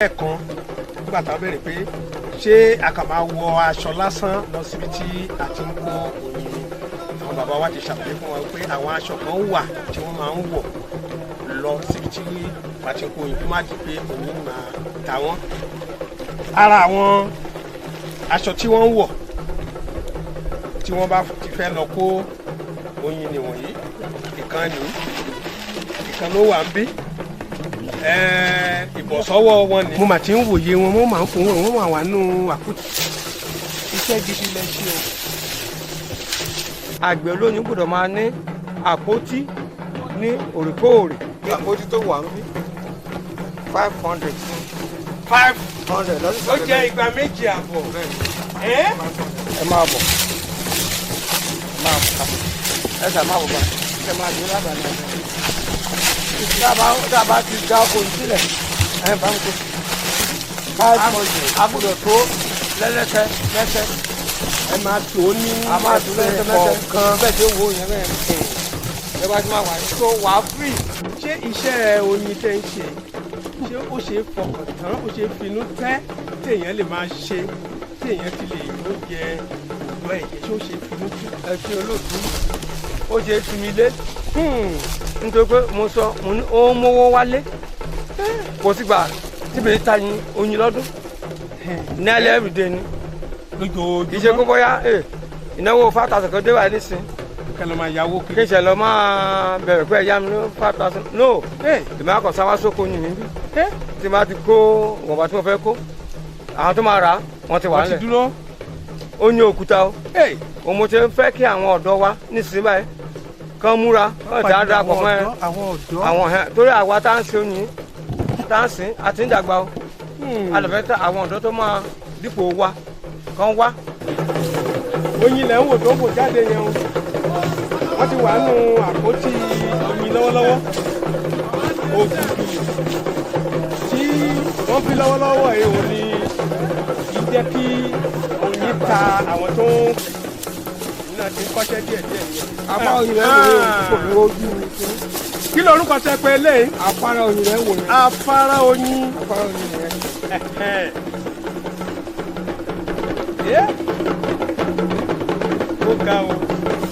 ẹ̀kan nígbà tá a bẹ̀rẹ̀ pé ṣé a kà máa wọ aṣọ lásán lọ síbi tí a ti ń kó oyin ni àwọn bàbá wa ti ṣàlàyé fún wa pé àwọn aṣọ kan wà tí wọ́n máa ń wọ̀ lọ síbi tí a ti ń kó oyin kó má di pé oyin máa ta wọ́n. ara àwọn aṣọ tí wọ́n ń wọ̀ tí wọ́n bá ti fẹ́ lọ kó oyin ni wọ̀nyí ìkan ló wà ń bí ìbọ̀sọ́wọ́ wọn ni. mo mà ti ń wòye wọn wọ́n máa ń fún wọn wọ́n máa wà nù àpótí. iṣẹ́ gidi lẹ ṣe o. àgbẹ̀ olóyin gbọ́dọ̀ máa ní àpótí ní òrèkóòrè. àpótí tó wà ń bí 500. 500 ó jẹ́ ìgbà méjì àbọ̀. ẹ máa bọ̀ ẹ sà máa bọ̀ bá ẹ máa dúró lábàá ní ọjọ́ dábàá ti dá oko sílẹ̀ ẹ bá ń kó agbọ́dọ̀ tó lẹ́lẹ́tẹ̀ ẹ máa tó ní kọ̀ọ̀kan bẹ́ẹ̀ tí ó wo yẹn bẹ́ẹ̀ ẹ bá ti máa wà ní tó wà free. ṣé iṣẹ́ oyin tẹ́ ń ṣe ṣé ó ṣe é fọkàn tán ó ṣe é finú tẹ́ téèyàn lè máa ṣe téèyàn ti lè ló jẹ òwúrọ̀ ẹ̀jẹ̀ ṣé ó ṣe é finú tẹ́. ẹ ṣe olóòtú ó ṣe é fi mi lé nítorí pé mo sọ mo ní ó ń mówó wálé kò sígbà tí mi ta oyin lọ́dún ní alẹ́ everyday ni ìṣe kó bóyá ìnáwó 5,000 kan dé wà nísìn kẹlẹ máa yáwó kí n ṣe lọ máa bẹ̀rẹ̀ pé ẹ̀yà mi ní 5,000 no ìmọ̀ akọ̀ sáwá sóko yìí níbí tí máa ti kó wọ̀nba tí mo fẹ́ kó àwọn tó máa rà wọ́n ti wà nílẹ̀ oyin òkúta o òun mo ti fẹ́ kí àwọn ọ̀dọ́ wa nísìnyí báyìí kan múra kan tí a dà pọ̀ mọ́ ẹ àwọn ẹ̀ torí àwa tá à ń ṣe oyin tá à ń sìn àti ń dàgbà o alẹ́fẹ́ tá àwọn ọ̀dọ́ tó máa dípò wa kan wá. oyin lẹ́ ń wò tó ń bò jáde yẹn o wọ́n ti wà nù àpótí oyin lọ́wọ́lọ́wọ́ òkùnkùn tí wọ́n fi lọ́wọ́lọ́wọ́ yìí ò ní jẹ́ kí oyin ta àwọn tó náà ti kọ́ṣẹ́ díẹ̀díẹ̀ nìyẹn. apá oyin rẹ̀ wò ó kò lójú mi. kí lorúkọ tẹ pé lẹ́yìn. afárá oyin rẹ̀ wò yẹn. afárá oyin. afárá oyin rẹ̀. ó ga o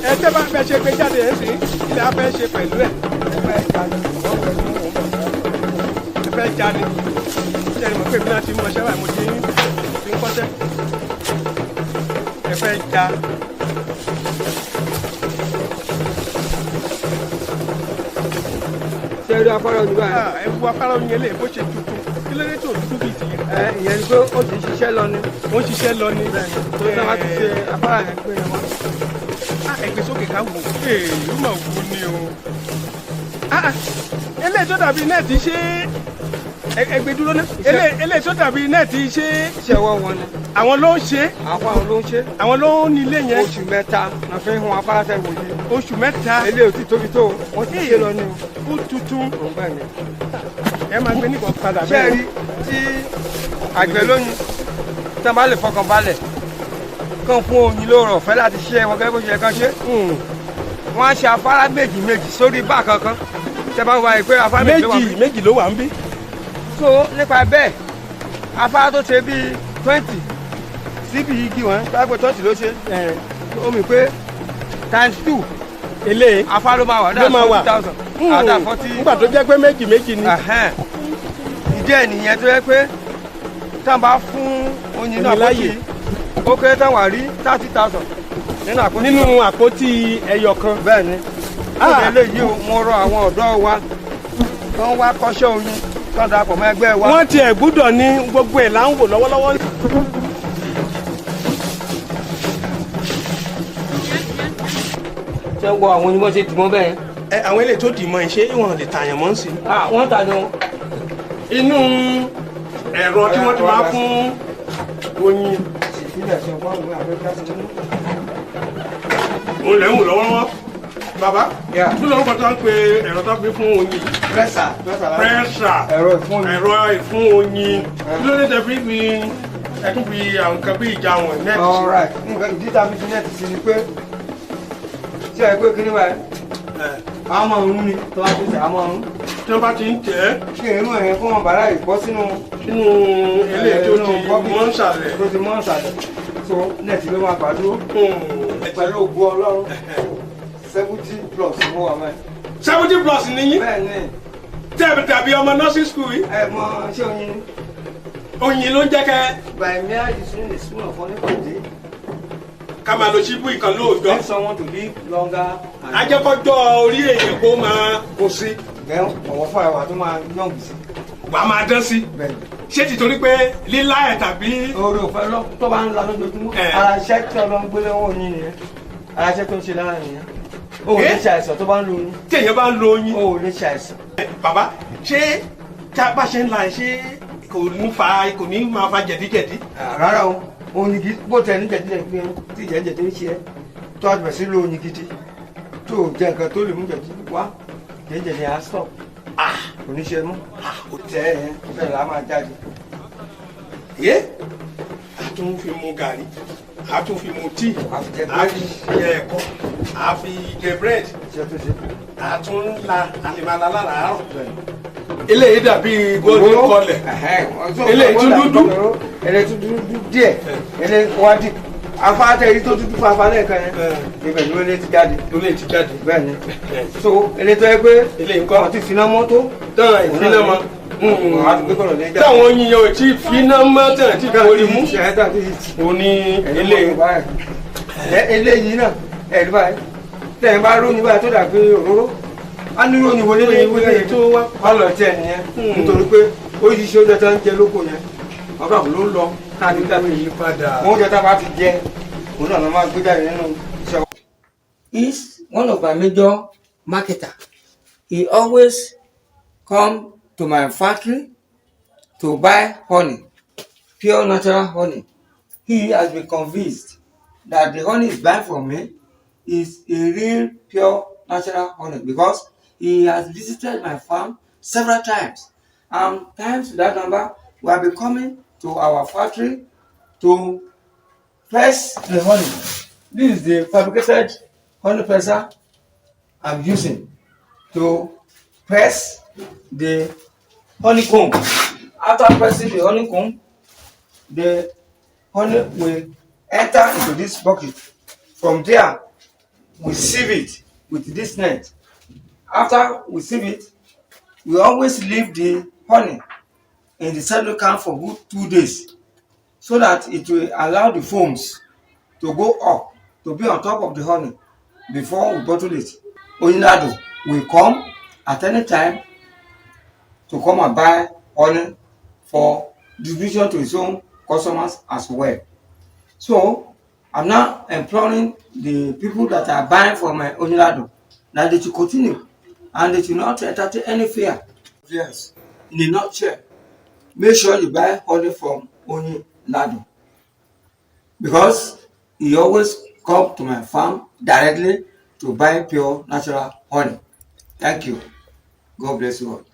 ẹ tẹ́ bá fẹ́ ṣe pé jáde ẹ̀ sìn ilé afẹ́ ṣe pẹ̀lú ẹ̀. ẹ fẹ́ jáde ṣe é mọ̀ pé mi náà ti mú ọṣẹ́ báyìí mo ti ń kọ́ṣẹ́ ẹ fẹ́ já. ṣé ẹ rí afárá oyin báyìí. ẹ wo afárá oyin eléyìí bó ṣe tuntun kí ló dé tó dúdú bíi ti yẹn. ìyẹn ni pé ó ti ṣiṣẹ́ lọ ni. ó ń ṣiṣẹ́ lọ ni. tó ní wọ́n ti ṣe afárá yẹn pé yẹn wá. ẹgbẹ́ sókè ká wò ó mà wú ni o. eléyìí tó dàbí nẹ́ẹ̀tì ṣe ẹgbẹ́ dúró ná. eléyìí tó dàbí nẹ́ẹ̀tì ṣe. iṣẹ́ ọwọ́ wọn ni. àwọn ló ń ṣe. àwọn ló ń ṣe. àwọn ló ń ní ilé yẹn. oṣù mẹ́ta la fi ń hun afárá tẹ̀ wò yìí. oṣù mẹ́ta. eléyìí ò ti tóbi tó wọ́n ti ṣe lọ ni o. ó tuntun. òun bẹ́ẹ̀ ni. ẹ máa gbé nígbà padà bẹ́ẹ̀. ṣé ẹ rí tí àgbẹ̀ lóyin tí wọ́n bá lè fọkàn balẹ̀ kàn fún oyin lóòrọ̀ ọ̀fẹ́ láti ṣe wọn gẹ́gẹ́ bó ṣe kàn ṣe. wọ́n á ṣe afárá méjì sórí bá kankan tẹ́ bá wà pé afárá méjì ló wà ń bí. so nípa bẹ́ẹ̀ afárá tó ṣe bíi 20 síbi igi wọn táìpẹ́ 20 ló ṣe ó mi pé ×2 eléyìí afárá ló máa wà dá 40,000 àdá 40. nígbà tó jẹ́ pé méjì ni. ìdí ẹ̀ nìyẹn tó yẹ pé tá a bá fún oyin náà láyè ó kéré tán wà rí 30,000 nínú àpótí ẹyọ kan. bẹ́ẹ̀ ni eléyìí mo rọ àwọn ọ̀dọ́ wa kán wá kọ́ṣẹ́ oyin kán darapọ̀ mọ́ ẹgbẹ́ wa. wọ́n tiẹ̀ gbúdọ̀ ní gbogbo ẹ̀ là ń wò lọ́wọ́lọ́wọ́. ṣé ń gbọ́ àwọn onímọ̀ ṣe dìmọ́ bẹ́ẹ̀. àwọn eléyìí tó dìmọ̀ ẹ̀ ṣé ìwọ̀n lè tààyàn mọ́ sí. wọ́n tà ní wọn. inú ẹ̀rọ tí wọ́n ti máa fún oyin. mo lè ń wò lọ́wọ́lọ́wọ́ bàbá kí ló ń kọ́ tó ń pe ẹ̀rọ tó ń pè fún oyin. pẹ́sà ẹ̀rọ ìfún oyin kí ló dé tẹ fi ẹtún fi àwọn nǹkan bí ìjà wọn nẹ́ẹ̀tì. alright nǹkan ìdí tàbí fi nẹ́ẹ̀tì sí ni pé tí ẹ pé kí ni wáyé àwọn ọmọ ọ̀run ni tó wá tó ṣe àwọn ọ̀run. tí wọ́n bá ti ń tẹ̀ ẹ́. kí inú ẹ̀ kó wọn bàrà ìbọ́ sínú eléyìí tó ti mọ́ ń sàlẹ̀. tó ti mọ́ ń sàlẹ̀ so nẹ́ẹ̀tì ló máa gbàdúró pẹ̀lú ògbó ọlọ́run 70 plus mo wà mẹ́. 70 plus nìyí. bẹ́ẹ̀ ni. tàbí ọmọ nursing school yìí. ẹ mọ ṣé oyin. oyin ló ń jẹ́ kẹ́. by marriage is soon a spoon of honey per day. ká máa lo ṣíbù ìkan lóòjọ́. make someone to live longer. ajẹ́kọ́jọ́ orí èèyàn kó máa kó sí. bẹ́ẹ̀ ọ̀wọ́ fún àwa tó máa yọ̀ǹgù sí. wàá máa dán sí. ṣé tìtorí pé lílá ẹ̀ tàbí. oore òfẹ́ lọ tó bá ń la lójoojúmọ́. ara iṣẹ́ tí ọlọ́run gbé lọ́wọ́ oyin nìyẹn ara iṣẹ́ tó ń ṣe lára nìyẹn. o ò lè ṣe àìsàn tó bá ń lo oyin. tí èèyàn bá ń lo oyin. o ò lè ṣe àìsàn. bàbá ṣé tá a bá ṣe ń la ẹ ṣé kò ní máa fa jẹ̀díjẹ̀dí. rárá o oyin gidi bó tẹ ní jẹ̀díjẹ̀dí pé tí jẹ̀díjẹ̀dí ń ṣe ẹ́ tó a bẹ̀ sí lo oyin gidi tó jẹ nǹkan tó lè mú jẹ̀dí wá jẹ̀díjẹ̀dí á stop kò ní ṣe mú tẹ ẹ bẹ́ẹ̀ la máa jáde. yé a tún fi mu gàrí a tún fi mu tíì a fi jẹ ẹ̀kọ a fi jẹ búrẹ́dì a tún la a lè máa la láràárọ̀. eléyìí dàbí golden kọlẹ̀ eléyìí tún dúdú eléyìí tún dúdú díẹ̀ eléyìí wá dì afáàtẹ èyí tó dúdú fún afáàlẹ kan yẹn ibẹ̀ ló lè ti jáde bẹ́ẹ̀ ni so eléyìí tó yẹ pé eléyìí nǹkan àti ìfiná mọ́tò tán ìfiná mọ́ táwọn yíyan ò tí finá mọ́ tán tí kò rí mú òní eléyìí náà ẹ̀rí báyìí tẹ̀yìn bá róyìn báyìí tó dà pé òróró a ní ròyìn wọlé lẹ́yìn tó wá lọ tẹ̀ nìyẹn nítorí pé oríṣiríṣi oúnjẹ tó ń jẹ lóko yẹn ọ̀dọ̀ àbò ló ń lọ káàdì tàbí ìyípadà oúnjẹ tá a bá ti jẹ òun náà ló máa gbé jáde nínú iṣẹ́. He is one of my major marketer. He always come to my factory to buy honey, pure natural honey. He has been convinced that the honey he's buying from me is a real pure natural honey because he has visited my farm several times. And times to that number, we have been coming to our factory to press the honey. This is the fabricated honey presser I'm using to press the honeycomb. After pressing the honeycomb, the honey will enter into this bucket. From there, we sieve it with this net. After we sieve it, we always leave the honey in the cello can for good 2 days so that it will allow the foams to go up, to be on top of the honey before we bottle it. Oyinlado will come at any time to come and buy honey for distribution to his own customers as well. So I'm now imploring the people that are buying from my Oyinlado that they should continue and they should not entertain any fear. Yes, in a nutshell, make sure you buy honey from Oyinlado because he always come to my farm directly to buy pure natural honey. Thank you. God bless you all.